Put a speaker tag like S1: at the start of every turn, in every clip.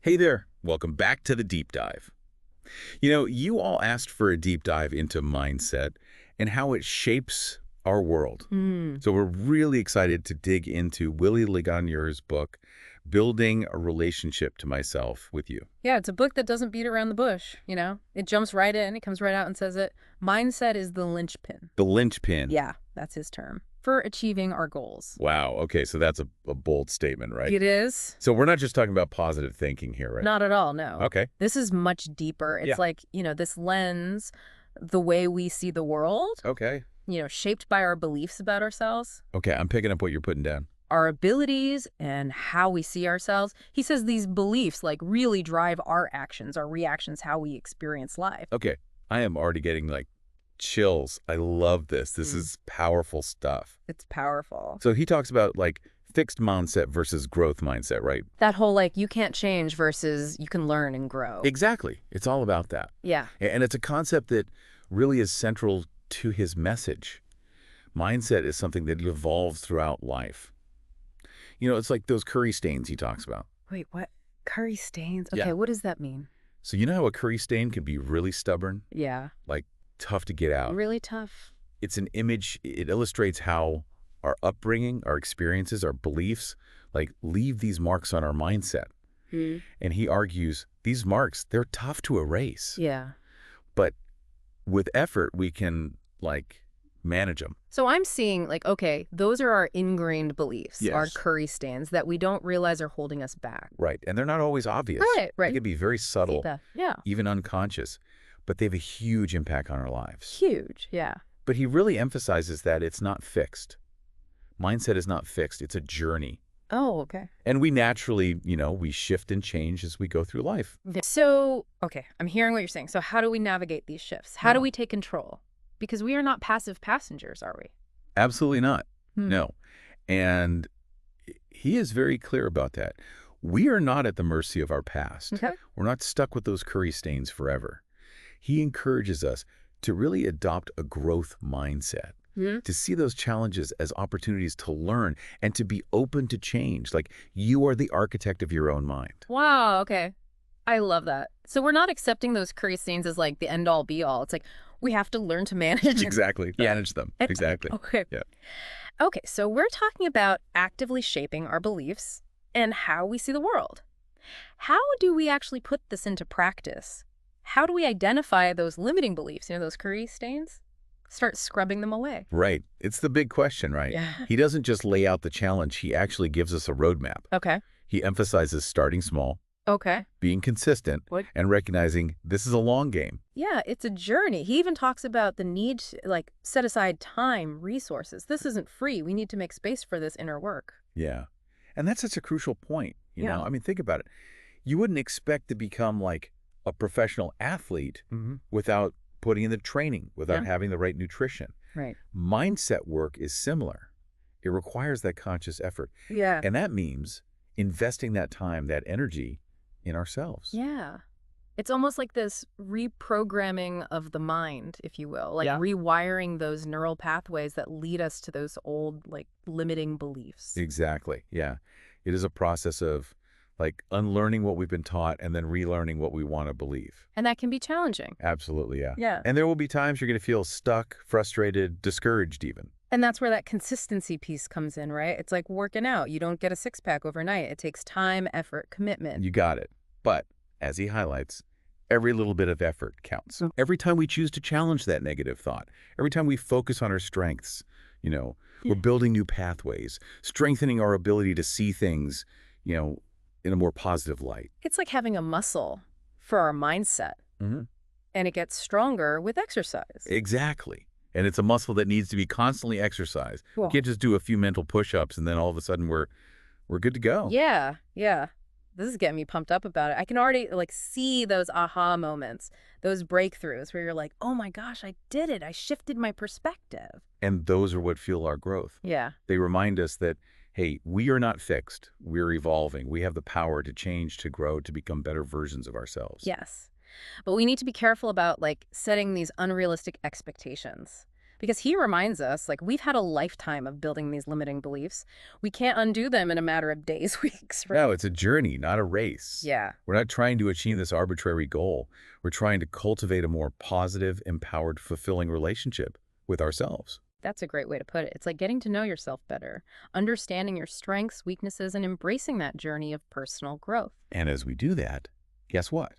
S1: Hey there, welcome back to the deep dive. You all asked for a deep dive into mindset and how it shapes our world.
S2: Mm.
S1: So we're really excited to dig into Willie Ligonier's book, Building a Relationship to Myself with You.
S2: Yeah, it's a book that doesn't beat around the bush. It jumps right in, it comes right out and says it. Mindset is the linchpin.
S1: The linchpin.
S2: Yeah, that's his term. For achieving our goals.
S1: Wow, okay, so that's a bold statement, right?
S2: It is.
S1: So we're not just talking about positive thinking here, right?
S2: Not at all, no.
S1: Okay,
S2: This is much deeper.
S1: yeah,
S2: It's like, this lens, the way we see the world,
S1: okay.
S2: shaped by our beliefs about ourselves,
S1: Okay, I'm picking up what you're putting down.
S2: our abilities, and how we see ourselves. He says these beliefs, really drive our actions, our reactions, how we experience life.
S1: Okay, I am already getting chills. I love this. This
S2: Mm.
S1: is powerful stuff.
S2: It's powerful.
S1: So he talks about fixed mindset versus growth mindset, right?
S2: That whole, you can't change versus you can learn and grow.
S1: Exactly. It's all about that.
S2: Yeah.
S1: And it's a concept that really is central to his message. Mindset is something that evolves throughout life. It's like those curry stains he talks about.
S2: Wait, what? Curry stains?
S1: Yeah.
S2: Okay, what does that mean?
S1: So you know how a curry stain can be really stubborn,
S2: Yeah.
S1: tough to get out?
S2: Really tough.
S1: It's an image. It illustrates how our upbringing, our experiences, our beliefs, leave these marks on our mindset.
S2: Hmm.
S1: And he argues these marks, they're tough to erase.
S2: Yeah.
S1: But with effort, we can, manage them.
S2: So I'm seeing, okay, those are our ingrained beliefs, our
S1: Yes.
S2: curry stains that we don't realize are holding us back.
S1: Right. And they're not always obvious.
S2: Right,
S1: They
S2: right.
S1: can be very subtle,
S2: Yeah.
S1: even unconscious, but they have a huge impact on our lives.
S2: Huge. Yeah.
S1: But he really emphasizes that it's not fixed. Mindset is not fixed. It's a journey.
S2: Oh, okay.
S1: And we naturally, we shift and change as we go through life.
S2: So, okay, I'm hearing what you're saying. So how do we navigate these shifts? How do
S1: Yeah.
S2: we take control? Because we are not passive passengers, are we?
S1: Absolutely not.
S2: Hmm.
S1: No. And he is very clear about that. We are not at the mercy of our past.
S2: Okay.
S1: We're not stuck with those curry stains forever. He encourages us to really adopt a growth mindset,
S2: Hmm.
S1: to see those challenges as opportunities to learn and to be open to change. You are the architect of your own mind.
S2: Wow, okay. I love that. So we're not accepting those curry stains as the end all be all. It's we have to learn to manage it.
S1: Exactly. Manage them. Exactly.
S2: Okay.
S1: Yeah.
S2: Okay, so we're talking about actively shaping our beliefs and how we see the world. How do we actually put this into practice? How do we identify those limiting beliefs, those curry stains? Start scrubbing them away.
S1: Right. It's the big question, right?
S2: Yeah.
S1: He doesn't just lay out the challenge. He actually gives us a roadmap.
S2: Okay.
S1: He emphasizes starting small,
S2: Okay.
S1: being consistent,
S2: What?
S1: and recognizing this is a long game.
S2: Yeah, it's a journey. He even talks about the need to set aside time, resources. This isn't free. We need to make space for this inner work.
S1: Yeah. And that's such a crucial point, you
S2: Yeah.
S1: know? I mean, think about it. You wouldn't expect to become a professional athlete without putting in the training, without
S2: Yeah.
S1: having the right nutrition.
S2: Right.
S1: Mindset work is similar. It requires that conscious effort.
S2: Yeah.
S1: And that means investing that time, that energy in ourselves.
S2: Yeah. It's almost like this reprogramming of the mind, if you will,
S1: Yeah.
S2: rewiring those neural pathways that lead us to those old, limiting beliefs.
S1: Exactly. Yeah. It is a process of unlearning what we've been taught and then relearning what we want to believe.
S2: And that can be challenging.
S1: Absolutely. Yeah.
S2: Yeah.
S1: And there will be times you're going to feel stuck, frustrated, discouraged even.
S2: And that's where that consistency piece comes in, right? It's like working out. You don't get a six-pack overnight. It takes time, effort, commitment.
S1: You got it. But as he highlights, every little bit of effort counts. Every time we choose to challenge that negative thought, every time we focus on our strengths, we're building new pathways, strengthening our ability to see things, in a more positive light.
S2: It's like having a muscle for our mindset.
S1: Mhm.
S2: And it gets stronger with exercise.
S1: Exactly. And it's a muscle that needs to be constantly exercised.
S2: Cool.
S1: You can't just do a few mental push-ups and then all of a sudden we're good to go.
S2: Yeah, yeah. This is getting me pumped up about it. I can already see those aha moments, those breakthroughs where you're like, oh my gosh, I did it. I shifted my perspective.
S1: And those are what fuel our growth.
S2: Yeah.
S1: They remind us that, hey, we are not fixed. We're evolving. We have the power to change, to grow, to become better versions of ourselves.
S2: Yes. But we need to be careful about setting these unrealistic expectations. because he reminds us, like, we've had a lifetime of building these limiting beliefs. We can't undo them in a matter of days, weeks. Right?
S1: No, it's a journey, not a race.
S2: Yeah.
S1: We're not trying to achieve this arbitrary goal. We're trying to cultivate a more positive, empowered, fulfilling relationship with ourselves.
S2: That's a great way to put it. It's like getting to know yourself better, understanding your strengths, weaknesses, and embracing that journey of personal growth.
S1: And as we do that, guess what?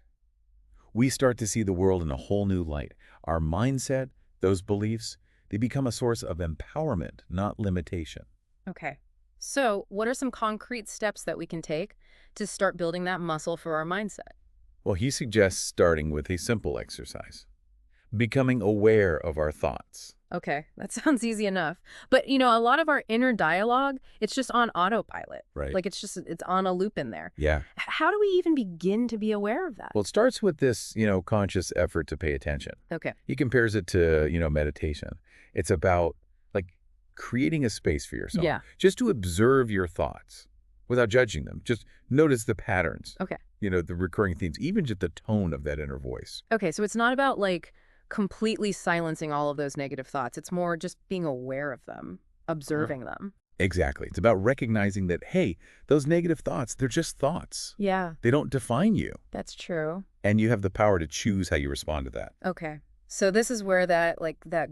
S1: We start to see the world in a whole new light. Our mindset, those beliefs, they become a source of empowerment, not limitation.
S2: Okay. So, what are some concrete steps that we can take to start building that muscle for our mindset?
S1: Well, he suggests starting with a simple exercise, becoming aware of our thoughts.
S2: Okay, that sounds easy enough. But, a lot of our inner dialogue, it's just on autopilot.
S1: Right.
S2: Like it's on a loop in there.
S1: Yeah.
S2: How do we even begin to be aware of that?
S1: Well, it starts with this, conscious effort to pay attention.
S2: Okay.
S1: He compares it to, meditation. It's about, like, creating a space for yourself.
S2: Yeah.
S1: Just to observe your thoughts without judging them. Just notice the patterns.
S2: Okay.
S1: The recurring themes, even just the tone of that inner voice.
S2: Okay, so it's not about, like, completely silencing all of those negative thoughts. It's more just being aware of them, observing them.
S1: Exactly. It's about recognizing that, hey, those negative thoughts, they're just thoughts.
S2: Yeah,
S1: They don't define you.
S2: that's true.
S1: And you have the power to choose how you respond to that.
S2: Okay. So this is where that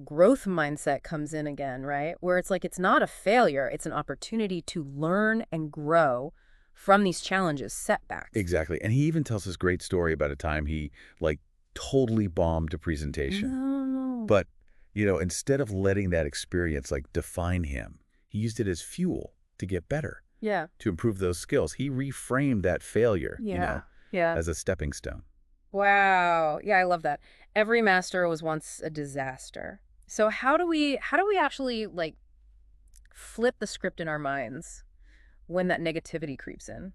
S2: growth mindset comes in again, right? Where it's like it's not a failure, it's an opportunity to learn and grow from these challenges, setbacks.
S1: Exactly. And he even tells this great story about a time he, like, totally bombed a presentation.
S2: No.
S1: But, instead of letting that experience, like, define him, he used it as fuel to get better,
S2: Yeah.
S1: to improve those skills. He reframed that failure,
S2: Yeah. Yeah.
S1: as a stepping stone.
S2: Wow. Yeah, I love that. Every master was once a disaster. So how do we actually, like, flip the script in our minds when that negativity creeps in?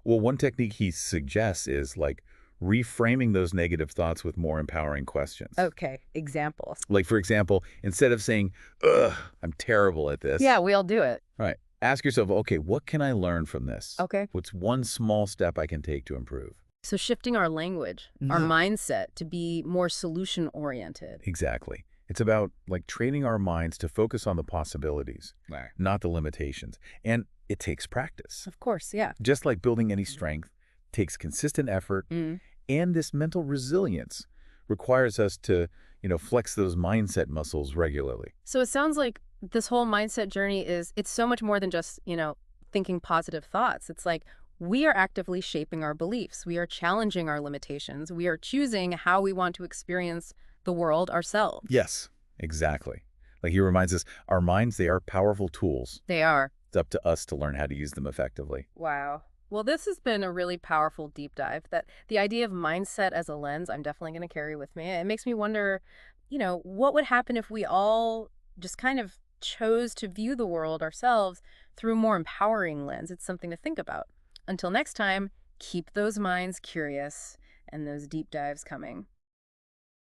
S1: Well, one technique he suggests is, like, reframing those negative thoughts with more empowering questions.
S2: Okay, examples.
S1: Like, for example, instead of saying, ugh, I'm terrible at this.
S2: Yeah, we all do it.
S1: Right. Ask yourself, okay, what can I learn from this?
S2: Okay.
S1: What's one small step I can take to improve?
S2: So shifting our language, our mindset to be more solution-oriented.
S1: Exactly. It's about, like, training our minds to focus on the possibilities,
S3: Right.
S1: not the limitations. And it takes practice.
S2: Of course, yeah.
S1: Just like building any strength, takes consistent effort,
S2: Mm.
S1: and this mental resilience requires us to, flex those mindset muscles regularly.
S2: So it sounds like this whole mindset journey it's so much more than just, thinking positive thoughts. It's like we are actively shaping our beliefs. We are challenging our limitations. We are choosing how we want to experience the world ourselves.
S1: Yes, exactly. Like he reminds us, our minds, they are powerful tools.
S2: They are.
S1: It's up to us to learn how to use them effectively.
S2: Wow. Well, this has been a really powerful deep dive. That the idea of mindset as a lens, I'm definitely going to carry with me. It makes me wonder, what would happen if we all just kind of chose to view the world ourselves through a more empowering lens? It's something to think about. Until next time, keep those minds curious and those deep dives coming.